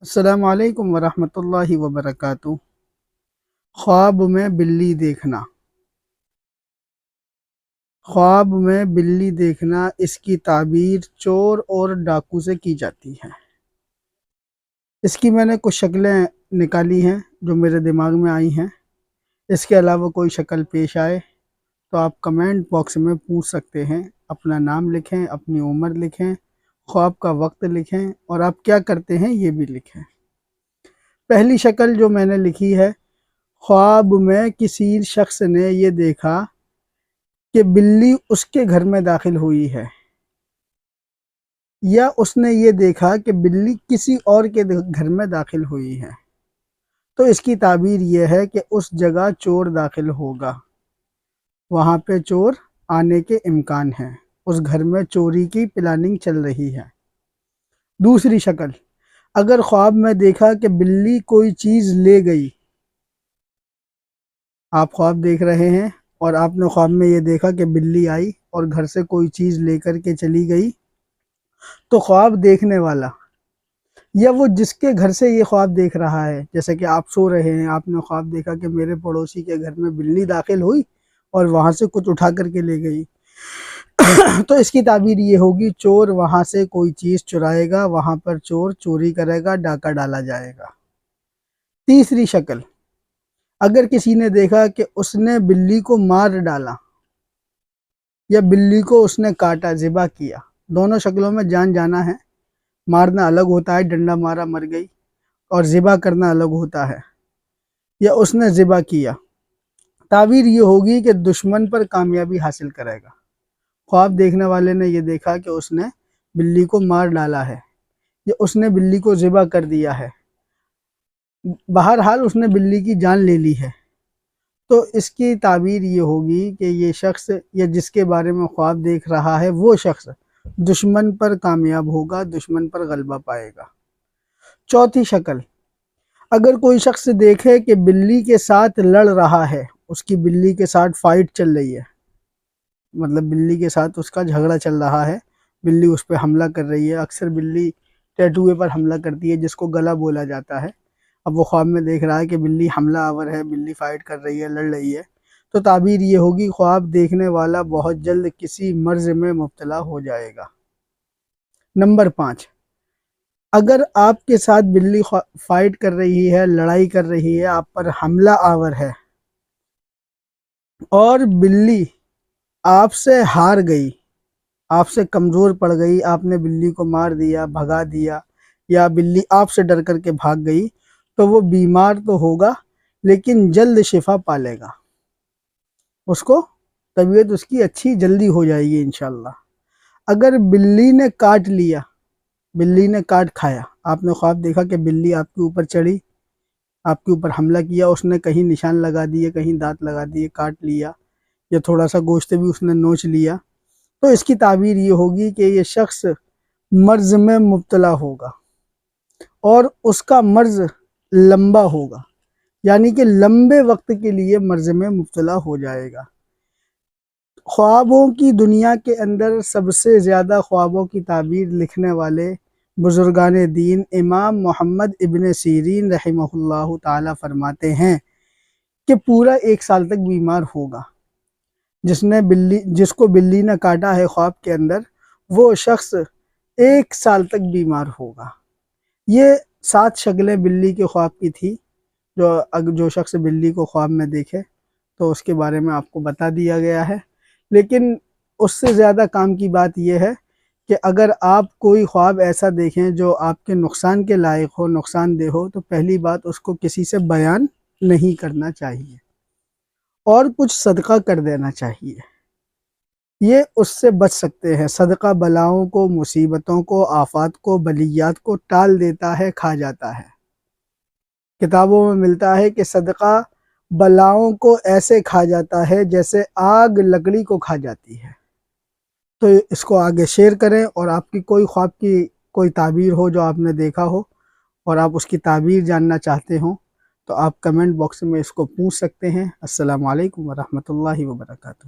السلام علیکم ورحمۃ اللہ وبرکاتہ۔ خواب میں بلی دیکھنا۔ خواب میں بلی دیکھنا اس کی تعبیر چور اور ڈاکو سے کی جاتی ہے۔ اس کی میں نے کچھ شکلیں نکالی ہیں جو میرے دماغ میں آئی ہیں۔ اس کے علاوہ کوئی شکل پیش آئے تو آپ کمنٹ باکس میں پوچھ سکتے ہیں، اپنا نام لکھیں، اپنی عمر لکھیں، خواب کا وقت لکھیں اور آپ کیا کرتے ہیں یہ بھی لکھیں۔ پہلی شکل جو میں نے لکھی ہے، خواب میں کسی شخص نے یہ دیکھا کہ بلی اس کے گھر میں داخل ہوئی ہے، یا اس نے یہ دیکھا کہ بلی کسی اور کے گھر میں داخل ہوئی ہے، تو اس کی تعبیر یہ ہے کہ اس جگہ چور داخل ہوگا، وہاں پہ چور آنے کے امکان ہیں، اس گھر میں چوری کی پلاننگ چل رہی ہے۔ دوسری شکل، اگر خواب میں دیکھا کہ بلی کوئی چیز لے گئی، آپ خواب دیکھ رہے ہیں اور آپ نے خواب میں یہ دیکھا کہ بلی آئی اور گھر سے کوئی چیز لے کر کے چلی گئی، تو خواب دیکھنے والا یا وہ جس کے گھر سے یہ خواب دیکھ رہا ہے، جیسے کہ آپ سو رہے ہیں، آپ نے خواب دیکھا کہ میرے پڑوسی کے گھر میں بلی داخل ہوئی اور وہاں سے کچھ اٹھا کر کے لے گئی، تو اس کی تعبیر یہ ہوگی چور وہاں سے کوئی چیز چرائے گا، وہاں پر چور چوری کرے گا، ڈاکہ ڈالا جائے گا۔ تیسری شکل، اگر کسی نے دیکھا کہ اس نے بلی کو مار ڈالا یا بلی کو اس نے کاٹا، ذبح کیا، دونوں شکلوں میں جان جانا ہے۔ مارنا الگ ہوتا ہے، ڈنڈا مارا مر گئی، اور ذبح کرنا الگ ہوتا ہے، یا اس نے ذبح کیا، تعبیر یہ ہوگی کہ دشمن پر کامیابی حاصل کرے گا۔ خواب دیکھنے والے نے یہ دیکھا کہ اس نے بلی کو مار ڈالا ہے یا اس نے بلی کو ذبح کر دیا ہے، بہرحال اس نے بلی کی جان لے لی ہے، تو اس کی تعبیر یہ ہوگی کہ یہ شخص یا جس کے بارے میں خواب دیکھ رہا ہے وہ شخص دشمن پر کامیاب ہوگا، دشمن پر غلبہ پائے گا۔ چوتھی شکل، اگر کوئی شخص دیکھے کہ بلی کے ساتھ لڑ رہا ہے، اس کی بلی کے ساتھ فائٹ چل رہی ہے، مطلب بلی کے ساتھ اس کا جھگڑا چل رہا ہے، بلی اس پہ حملہ کر رہی ہے، اکثر بلی ٹیٹوئے پر حملہ کرتی ہے جس کو گلا بولا جاتا ہے۔ اب وہ خواب میں دیکھ رہا ہے کہ بلی حملہ آور ہے، بلی فائٹ کر رہی ہے، لڑ رہی ہے، تو تعبیر یہ ہوگی خواب دیکھنے والا بہت جلد کسی مرض میں مبتلا ہو جائے گا۔ نمبر 5، اگر آپ کے ساتھ بلی فائٹ کر رہی ہے، لڑائی کر رہی ہے، آپ پر حملہ آور ہے اور بلی آپ سے ہار گئی، آپ سے کمزور پڑ گئی، آپ نے بلی کو مار دیا، بھگا دیا، یا بلی آپ سے ڈر کر کے بھاگ گئی، تو وہ بیمار تو ہوگا لیکن جلد شفا پا لے گا، اس کو طبیعت اس کی اچھی جلدی ہو جائے گی انشاءاللہ۔ اگر بلی نے کاٹ لیا، بلی نے کاٹ کھایا، آپ نے خواب دیکھا کہ بلی آپ کے اوپر چڑھی، آپ کے اوپر حملہ کیا، اس نے کہیں نشان لگا دیے، کہیں دانت لگا دیے، کاٹ لیا، یا تھوڑا سا گوشت بھی اس نے نوچ لیا، تو اس کی تعبیر یہ ہوگی کہ یہ شخص مرض میں مبتلا ہوگا اور اس کا مرض لمبا ہوگا، یعنی کہ لمبے وقت کے لیے مرض میں مبتلا ہو جائے گا۔ خوابوں کی دنیا کے اندر سب سے زیادہ خوابوں کی تعبیر لکھنے والے بزرگان دین امام محمد ابن سیرین رحمہ اللہ تعالی فرماتے ہیں کہ پورا 1 سال تک بیمار ہوگا۔ جس کو بلی نے کاٹا ہے خواب کے اندر، وہ شخص 1 سال تک بیمار ہوگا۔ یہ 7 شکلیں بلی کے خواب کی تھی، جو شخص بلی کو خواب میں دیکھے تو اس کے بارے میں آپ کو بتا دیا گیا ہے، لیکن اس سے زیادہ کام کی بات یہ ہے کہ اگر آپ کوئی خواب ایسا دیکھیں جو آپ کے نقصان کے لائق ہو، نقصان دہ ہو، تو پہلی بات اس کو کسی سے بیان نہیں کرنا چاہیے اور کچھ صدقہ کر دینا چاہیے، یہ اس سے بچ سکتے ہیں۔ صدقہ بلاؤں کو، مصیبتوں کو، آفات کو، بلیات کو ٹال دیتا ہے، کھا جاتا ہے۔ کتابوں میں ملتا ہے کہ صدقہ بلاؤں کو ایسے کھا جاتا ہے جیسے آگ لکڑی کو کھا جاتی ہے۔ تو اس کو آگے شیئر کریں، اور آپ کی کوئی خواب کی کوئی تعبیر ہو جو آپ نے دیکھا ہو اور آپ اس کی تعبیر جاننا چاہتے ہوں تو آپ کمنٹ باکس میں اس کو پوچھ سکتے ہیں۔ السلام علیکم ورحمۃ اللہ وبرکاتہ۔